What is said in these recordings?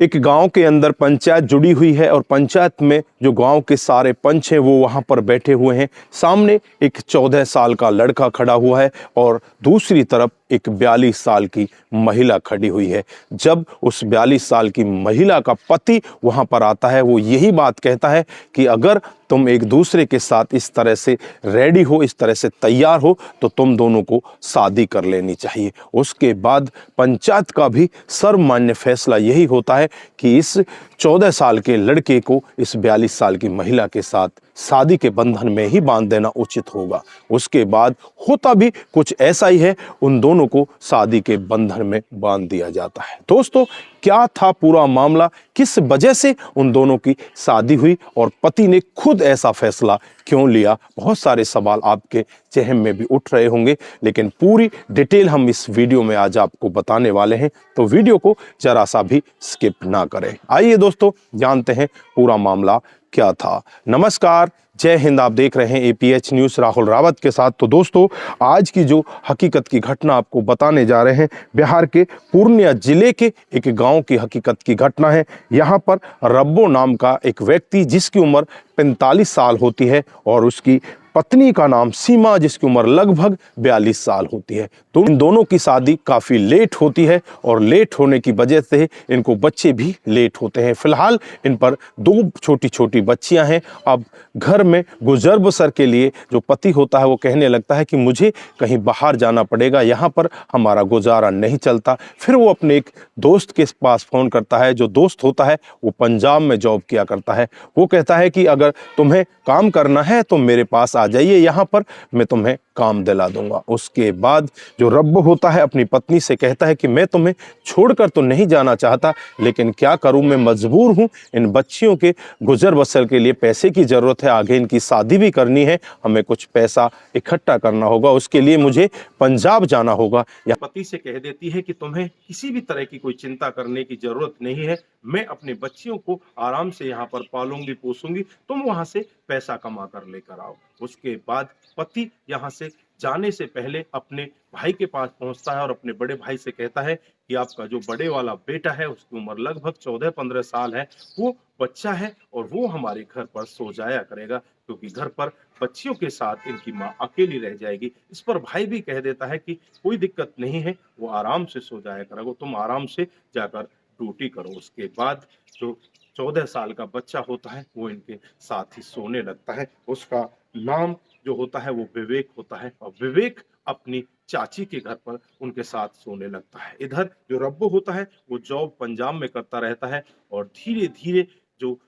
एक गांव के अंदर पंचायत जुड़ी हुई है और पंचायत में जो गांव के सारे पंच हैं वो वहां पर बैठे हुए हैं। सामने एक 14 साल का लड़का खड़ा हुआ है और दूसरी तरफ एक 42 साल की महिला खड़ी हुई है। जब उस 42 साल की महिला का पति वहां पर आता है वो यही बात कहता है कि अगर तुम एक दूसरे के साथ इस तरह से रेडी हो, इस तरह से तैयार हो, तो तुम दोनों को शादी कर लेनी चाहिए। उसके बाद पंचायत का भी सर्वमान्य फैसला यही होता है कि इस 14 साल के लड़के को इस 42 साल की महिला के साथ शादी के बंधन में ही बांध देना उचित होगा। उसके बाद होता भी कुछ ऐसा ही है, उन दोनों को शादी के बंधन में बांध दिया जाता है। दोस्तों, क्या था पूरा मामला, किस वजह से उन दोनों की शादी हुई और पति ने खुद ऐसा फैसला क्यों लिया? बहुत सारे सवाल आपके जहन में भी उठ रहे होंगे, लेकिन पूरी डिटेल हम इस वीडियो में आज आपको बताने वाले हैं, तो वीडियो को जरा सा भी स्किप ना करें। आइए दोस्तों, जानते हैं पूरा मामला क्या था। नमस्कार, जय हिंद। आप देख रहे हैं एपीएच न्यूज़ राहुल रावत के साथ। तो दोस्तों, आज की जो हकीकत की घटना आपको बताने जा रहे हैं, बिहार के पूर्णिया जिले के एक गांव की हकीकत की घटना है। यहाँ पर रब्बो नाम का एक व्यक्ति जिसकी उम्र 45 साल होती है और उसकी पत्नी का नाम सीमा जिसकी उम्र लगभग 42 साल होती है। तो इन दोनों की शादी काफ़ी लेट होती है और लेट होने की वजह से इनको बच्चे भी लेट होते हैं। फिलहाल इन पर 2 छोटी छोटी बच्चियां हैं। अब घर में गुजर बसर के लिए जो पति होता है वो कहने लगता है कि मुझे कहीं बाहर जाना पड़ेगा, यहाँ पर हमारा गुजारा नहीं चलता। फिर वो अपने एक दोस्त के पास फ़ोन करता है। जो दोस्त होता है वो पंजाब में जॉब किया करता है। वो कहता है कि अगर तुम्हें काम करना है तो मेरे पास आ जाइए, यहाँ पर मैं तुम्हें काम दिला दूंगा। उसके बाद जो रब्बो होता है अपनी पत्नी से कहता है कि मैं तुम्हें छोड़कर तो नहीं जाना चाहता, लेकिन क्या करूं, मैं मजबूर हूं। इन बच्चियों के गुजर बसर के लिए पैसे की जरूरत है, आगे इनकी शादी भी करनी है, हमें कुछ पैसा इकट्ठा करना होगा, उसके लिए मुझे पंजाब जाना होगा। या पति से कह देती है कि तुम्हें किसी भी तरह की कोई चिंता करने की जरूरत नहीं है, मैं अपने बच्चियों को आराम से यहाँ पर पालूंगी पोसूंगी, तुम वहां से पैसा कमा कर लेकर आओ। उसके बाद पति यहाँ से जाने से पहले अपने भाई के पास पहुंचता है और अपने बड़े भाई से कहता है कि आपका जो बड़े वाला बेटा है उसकी उम्र लगभग 14-15 साल है, वो बच्चा है और वो हमारे घर पर सो जाया करेगा, क्योंकि घर पर बच्चियों के साथ इनकी माँ अकेली रह जाएगी। इस पर भाई भी कह देता है कि कोई दिक्कत नहीं है, वो आराम से सो जाया करेगा, तुम आराम से जाकर ड्यूटी करो। उसके बाद जो 14 साल का बच्चा होता है वो इनके साथ ही सोने लगता है। उसका नाम जो होता है वो विवेक होता है और विवेक अपनी चाची के घर पर उनके साथ सोने लगता है। इधर जो रब्बो होता है वो जॉब पंजाब में करता रहता है और धीरे धीरे जो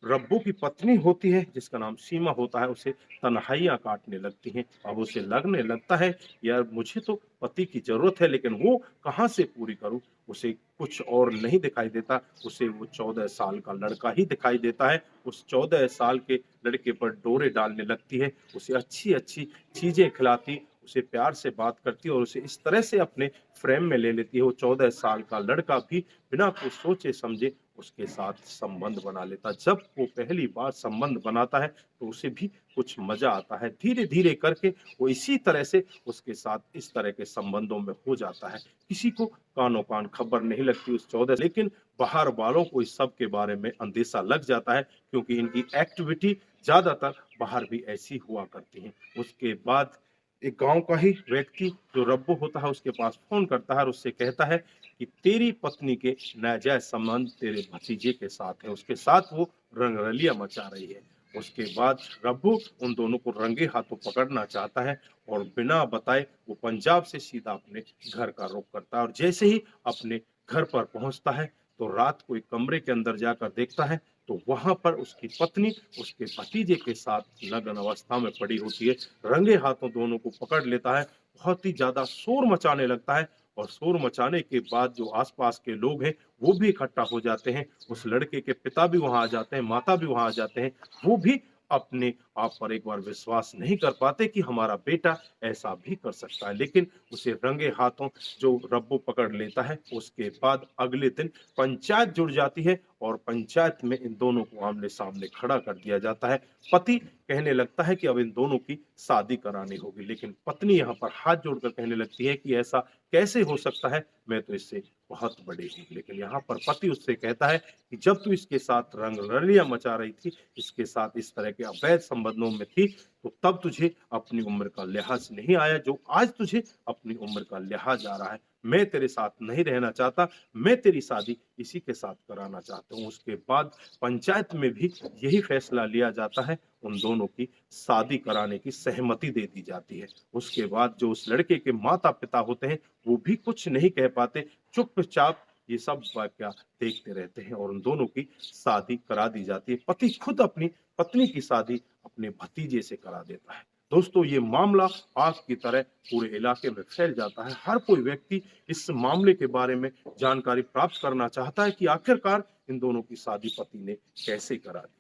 रब्बो की पत्नी होती है जिसका नाम सीमा होता है उसे तन्हाइयां काटने लगती हैं। अब उसे लगने लगता है यार मुझे तो पति की जरूरत है, लेकिन वो कहाँ से पूरी करूं। उसे कुछ और नहीं दिखाई देता, उसे वो 14 साल का लड़का ही दिखाई देता है। उस 14 साल के लड़के पर डोरे डालने लगती है, उसे अच्छी अच्छी चीजें खिलाती, उसे प्यार से बात करती और उसे इस तरह से अपने फ्रेम में ले लेती है। वो 14 साल का लड़का भी बिना कुछ सोचे समझे उसके साथ संबंध बना लेता। जब वो पहली बार संबंध बनाता है तो उसे भी कुछ मजा आता है। धीरे धीरे करके वो इसी तरह से उसके साथ इस तरह के संबंधों में हो जाता है। किसी को कानो कान खबर नहीं लगती उस 14, लेकिन बाहर वालों को इस सब के बारे में अंदेशा लग जाता है, क्योंकि इनकी एक्टिविटी ज्यादातर बाहर भी ऐसी हुआ करती है। उसके बाद एक गांव का ही व्यक्ति जो रब्बो होता है उसके पास फोन करता है और उससे कहता है कि तेरी पत्नी के नाजायज संबंध तेरे भतीजे के साथ है, उसके साथ वो रंगरलिया मचा रही है। उसके बाद रब्बो उन दोनों को रंगे हाथों पकड़ना चाहता है और बिना बताए वो पंजाब से सीधा अपने घर का रुख करता है और जैसे ही अपने घर पर पहुंचता है तो रात को एक कमरे के अंदर जाकर देखता है तो वहां पर उसकी पत्नी उसके भतीजे के साथ नग्न अवस्था में पड़ी होती है। रंगे हाथों दोनों को पकड़ लेता है, बहुत ही ज्यादा शोर मचाने लगता है और शोर मचाने के बाद जो आसपास के लोग हैं वो भी इकट्ठा हो जाते हैं। उस लड़के के पिता भी वहां आ जाते हैं, माता भी वहां आ जाते हैं। वो भी अपने आप पर एक बार विश्वास नहीं कर पाते कि हमारा बेटा ऐसा भी कर सकता है, लेकिन उसे रंगे हाथों जो रब्बो पकड़ लेता है। उसके बाद अगले दिन पंचायत जुड़ जाती है और पंचायत में इन दोनों को आमने सामने खड़ा कर दिया जाता है। पति कहने लगता है कि अब इन दोनों की शादी करानी होगी, लेकिन पत्नी यहाँ पर हाथ जोड़कर कहने लगती है कि ऐसा कैसे हो सकता है, मैं तो इससे बहुत बड़े हैं। लेकिन यहाँ पर पति उससे कहता है कि जब तू इसके साथ रंगरलियां मचा रही थी, इसके साथ इस तरह के अवैध संबंधों में थी, तो तब तुझे अपनी उम्र का लिहाज नहीं आया जो आज तुझे अपनी उम्र का लिहाज आ रहा है। मैं तेरे साथ नहीं रहना चाहता, मैं तेरी शादी इसी के साथ कराना चाहता हूँ। उसके बाद पंचायत में भी यही फैसला लिया जाता है, उन दोनों की शादी कराने की सहमति दे दी जाती है। उसके बाद जो उस लड़के के माता पिता होते हैं वो भी कुछ नहीं कह पाते, चुपचाप ये सब वाकया देखते रहते हैं और उन दोनों की शादी करा दी जाती है। पति खुद अपनी पत्नी की शादी अपने भतीजे से करा देता है। दोस्तों, ये मामला आग की तरह पूरे इलाके में फैल जाता है। हर कोई व्यक्ति इस मामले के बारे में जानकारी प्राप्त करना चाहता है कि आखिरकार इन दोनों की शादी पति ने कैसे करा दी।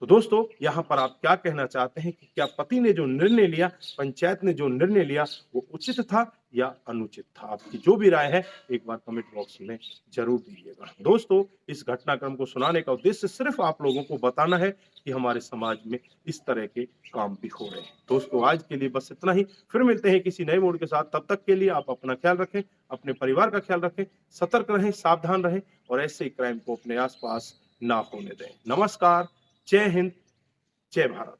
तो दोस्तों, यहाँ पर आप क्या कहना चाहते हैं कि क्या पति ने जो निर्णय लिया, पंचायत ने जो निर्णय लिया, वो उचित था या अनुचित था? आपकी जो भी राय है एक बार कमेंट बॉक्स में जरूर दीजिएगा। दोस्तों, इस घटनाक्रम को सुनाने का उद्देश्य सिर्फ आप लोगों को बताना है कि हमारे समाज में इस तरह के काम भी हो रहे हैं। दोस्तों, आज के लिए बस इतना ही। फिर मिलते हैं किसी नए मोड़ के साथ। तब तक के लिए आप अपना ख्याल रखें, अपने परिवार का ख्याल रखें, सतर्क रहें, सावधान रहें और ऐसे क्राइम को अपने आसपास ना होने दें। नमस्कार, जय हिंद, जय भारत।